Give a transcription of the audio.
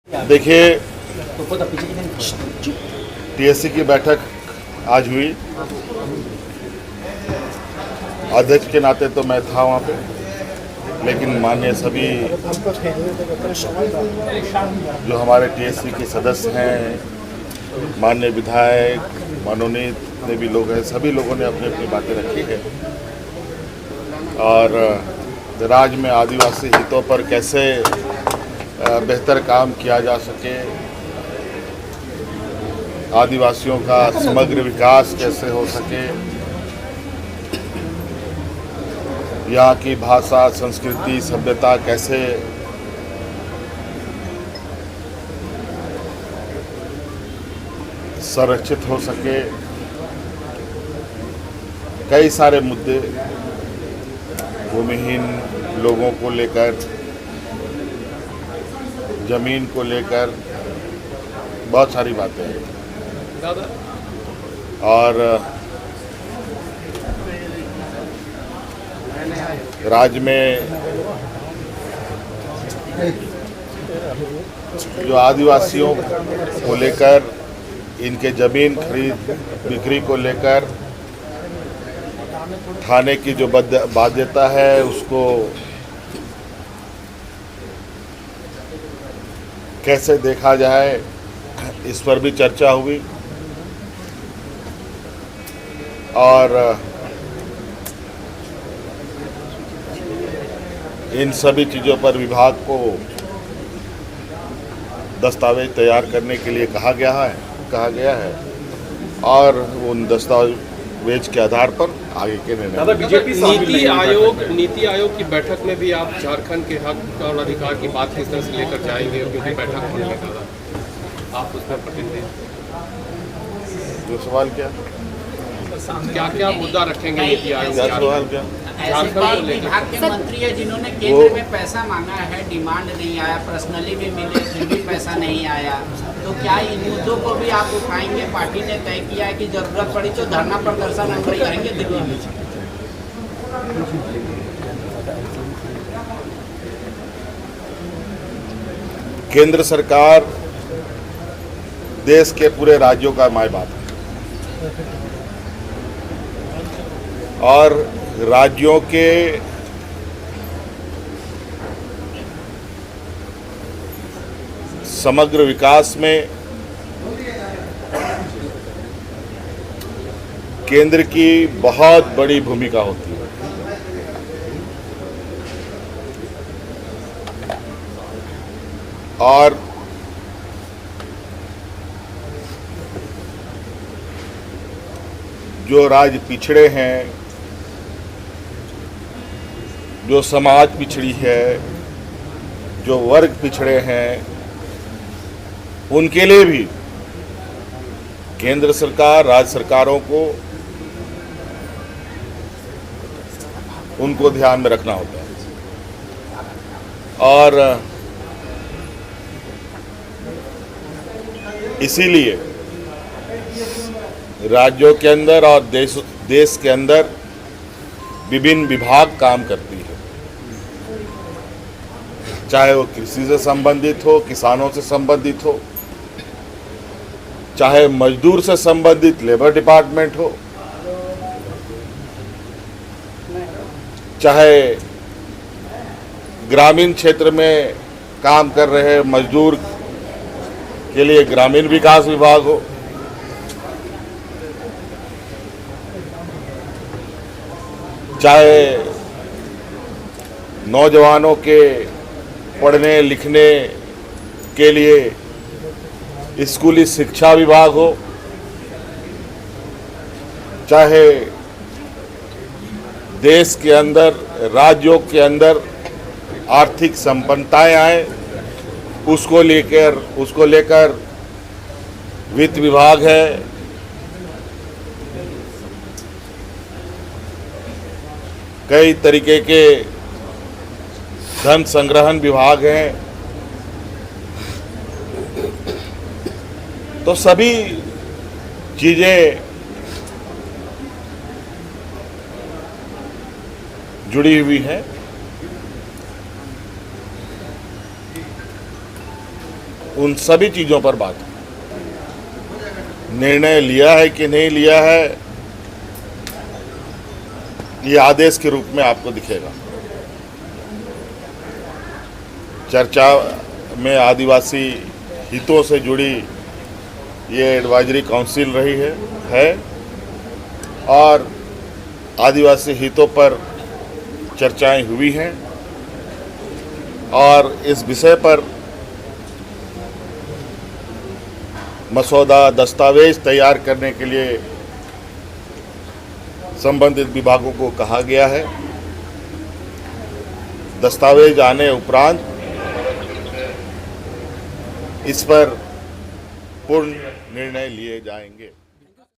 देखिए, टीएससी की बैठक आज हुई। अध्यक्ष के नाते तो मैं था वहाँ पे, लेकिन माननीय सभी जो हमारे टीएससी के सदस्य हैं, माननीय विधायक, मनोनीत जितने भी लोग हैं, सभी लोगों ने अपनी अपनी बातें रखी है। और राज्य में आदिवासी हितों पर कैसे बेहतर काम किया जा सके, आदिवासियों का समग्र विकास कैसे हो सके, यहाँ की भाषा, संस्कृति, सभ्यता कैसे संरक्षित हो सके, कई सारे मुद्दे भूमिहीन लोगों को लेकर, जमीन को लेकर बहुत सारी बातें हैं। और राज्य में जो आदिवासियों को लेकर, इनके जमीन खरीद बिक्री को लेकर थाने की जो बाध्यता है, उसको कैसे देखा जाए, इस पर भी चर्चा हुई। और इन सभी चीज़ों पर विभाग को दस्तावेज तैयार करने के लिए कहा गया है और उन दस्तावेज के आधार पर आगे के निर्णय। बीजेपी नीति आयोग की बैठक में भी आप झारखंड के हक और अधिकार की बात किस तरह से लेकर जाएंगे, क्योंकि बैठक होने लगा, आप उसमें प्रतिनिधि जो सवाल क्या मुद्दा रखेंगे नीति आयोग? सवाल क्या? विभाग के मंत्री है जिन्होंने केंद्र में पैसा मांगा है, डिमांड नहीं आया, पर्सनली भी मिले फिर भी पैसा नहीं आया, तो क्या इन मुद्दों को भी आप उठाएंगे? पार्टी ने तय किया है कि जरूरत पड़ी तो धरना प्रदर्शन हम करेंगे दिल्ली में। केंद्र सरकार देश के पूरे राज्यों का माय बाप है और राज्यों के समग्र विकास में केंद्र की बहुत बड़ी भूमिका होती है। और जो राज्य पिछड़े हैं, जो समाज पिछड़ी है, जो वर्ग पिछड़े हैं, उनके लिए भी केंद्र सरकार, राज्य सरकारों को उनको ध्यान में रखना होता है। और इसीलिए राज्यों के अंदर और देश के अंदर विभिन्न विभाग काम करती है, चाहे वो कृषि से संबंधित हो, किसानों से संबंधित हो, चाहे मजदूर से संबंधित लेबर डिपार्टमेंट हो, चाहे ग्रामीण क्षेत्र में काम कर रहे मजदूर के लिए ग्रामीण विकास विभाग हो, चाहे नौजवानों के पढ़ने लिखने के लिए स्कूली शिक्षा विभाग हो, चाहे देश के अंदर, राज्यों के अंदर आर्थिक संपन्नताएं आए, उसको लेकर वित्त विभाग है, कई तरीके के धन संग्रहण विभाग हैं। तो सभी चीजें जुड़ी हुई हैं। उन सभी चीज़ों पर बात हुई। निर्णय लिया है कि नहीं लिया है, ये आदेश के रूप में आपको दिखेगा। चर्चा में आदिवासी हितों से जुड़ी ये एडवाइजरी काउंसिल रही है और आदिवासी हितों पर चर्चाएं हुई हैं और इस विषय पर मसौदा दस्तावेज तैयार करने के लिए संबंधित विभागों को कहा गया है। दस्तावेज आने उपरांत इस पर पूर्ण निर्णय लिए जाएंगे।